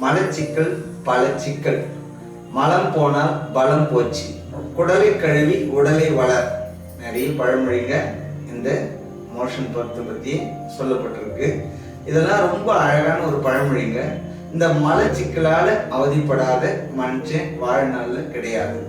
மலச்சிக்கல் பல சிக்கல். மலம் போனால் பலம் போச்சு, குடலை கழுவி உடலை வளர். நிறைய பழமொழிங்க இந்த மோஷன் பர்த் பற்றி சொல்லப்பட்டிருக்கு. இதெல்லாம் ரொம்ப அழகான ஒரு பழமொழிங்க. இந்த மலச்சிக்கலால் அவதிப்படாத மனுஷன் வாழ்நாளில் கிடையாது.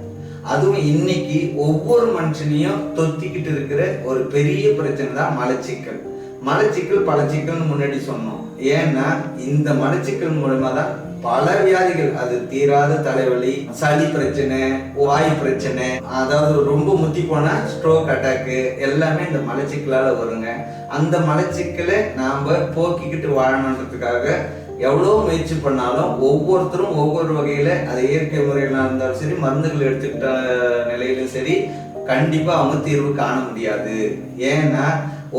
அதுவும் இன்னைக்கு ஒவ்வொரு மனுஷனையும் தொத்திக்கிட்டு இருக்கிற ஒரு பெரிய பிரச்சனை தான் மலச்சிக்கல். மலச்சிக்கல் பல சிக்கல்னு முன்னாடி சொன்னோம். ஏன்னா இந்த மலச்சிக்கல் மூலமா தான் பல வியாதிகள், அது தீராத தலைவலி, சளி பிரச்சனை, வாயு பிரச்சனை, அதாவது ரொம்ப முத்தி போனா ஸ்ட்ரோக் அட்டாக்கு எல்லாமே இந்த மலச்சிக்கலால வருங்க. அந்த மலச்சிக்கலை நாம போக்கிக்கிட்டு வாழணுன்றதுக்காக எவ்வளோ முயற்சி பண்ணாலும் ஒவ்வொருத்தரும் ஒவ்வொரு வகையில அது இயற்கை முறையில இருந்தாலும் சரி, மருந்துகள் எடுத்துக்கிட்ட நிலையிலும் சரி, கண்டிப்பா அவங்க தீர்வு காண முடியாது. ஏன்னா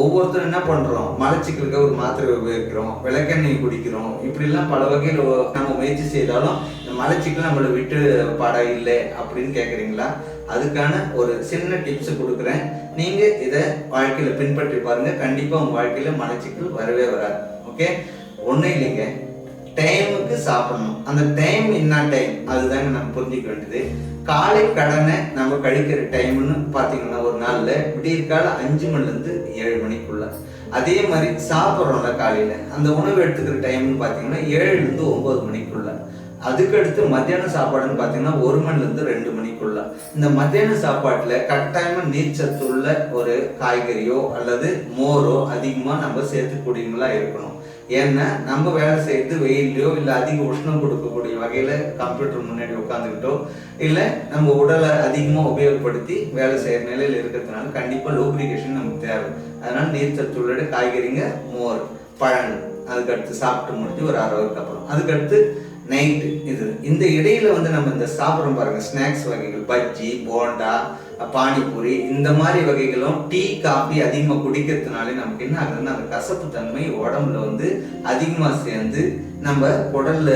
ஒவ்வொருத்தரும் என்ன பண்றோம், மலச்சிக்கலுக்கு ஒரு மாத்திரை உபயோகிக்கிறோம், விளக்கெண்ணெய் குடிக்கிறோம், இப்படிலாம் பல வகையில் நம்ம முயற்சி செய்தாலும் இந்த மலச்சிக்கல் நம்மளை விட்டு பாடம் இல்லை அப்படின்னு கேட்குறீங்களா? அதுக்கான ஒரு சின்ன டிப்ஸ் கொடுக்குறேன். நீங்க இதை வாழ்க்கையில பின்பற்றி பாருங்க. கண்டிப்பா உங்க வாழ்க்கையில மலச்சிக்கல் வரவே வராது. ஓகே, ஒன்றும் இல்லைங்க, டைமுக்கு சாப்பிடணும். அந்த டைம் என்ன டைம் அதுதாங்க நம்ம புரிஞ்சிக்க வேண்டியது. காலை கடனை நம்ம கழிக்கிற டைம்னு பார்த்தீங்கன்னா ஒரு நாளில் விடியற்கால 5 மணிலேருந்து 7 மணிக்குள்ள. அதே மாதிரி சாப்பிட்றோம்ல காலையில், அந்த உணவு எடுத்துக்கிற டைம்னு பார்த்தீங்கன்னா 7லேருந்து 9 மணிக்குள்ள. அதுக்கடுத்து மத்தியான சாப்பாடுன்னு பார்த்தீங்கன்னா 1 மணிலேருந்து 2 மணிக்குள்ள. இந்த மத்தியான சாப்பாட்டில் கட்டாயமாக நீர்ச்சத்து உள்ள ஒரு காய்கறியோ அல்லது மோரோ அதிகமாக நம்ம சேர்த்துக்கூடியவங்களா இருக்கணும். ஏன்னா நம்ம வேலை செய்யறது வெயிலையோ இல்லை அதிக உஷ்ணம் கொடுக்கக்கூடிய வகையில் கம்ப்யூட்டர் முன்னாடி உட்காந்துக்கிட்டோ இல்லை நம்ம உடலை அதிகமாக உபயோகப்படுத்தி வேலை செய்கிற நிலையில் இருக்கிறதுனால கண்டிப்பாக லூப்ரிகேஷன் நமக்கு தேவை. அதனால நீர்ச்சத்து உள்ள காய்கறிங்க, மோர், பழங்கள், அதுக்கடுத்து சாப்பிட்டு முடிஞ்சு ஒரு 1/2 ஹவருக்கு அப்புறம் அதுக்கடுத்து நைட்டு. இந்த இடையில நம்ம இந்த சாப்பிட்றோம் பாருங்க, ஸ்நாக்ஸ் வகைகள், பஜ்ஜி, போண்டா, பானிபூரி, இந்த மாதிரி வகைகளும் டீ காஃபி அதிகமாக குடிக்கிறதுனாலே நமக்கு என்ன ஆகுதுன்னா அந்த கசப்பு தன்மை உடம்புல அதிகமாக சேர்ந்து நம்ம குடல்ல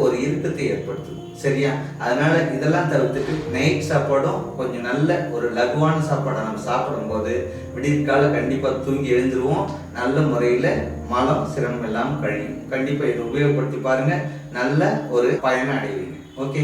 ஒரு இறுக்கத்தை ஏற்படுத்துது. சரியா? அதனால இதெல்லாம் தவிர்த்துட்டு நைட் சாப்பாடும் கொஞ்சம் நல்ல ஒரு லகுவான சாப்பாடை நம்ம சாப்பிடும் போது விடியற்கால கண்டிப்பா தூங்கி எழுந்துருவோம். நல்ல முறையில மலம் சிரமம் எல்லாம் கழியும். கண்டிப்பா இதை உபயோகப்படுத்தி பாருங்க, நல்ல ஒரு பயனை அடைவீங்க. ஓகே.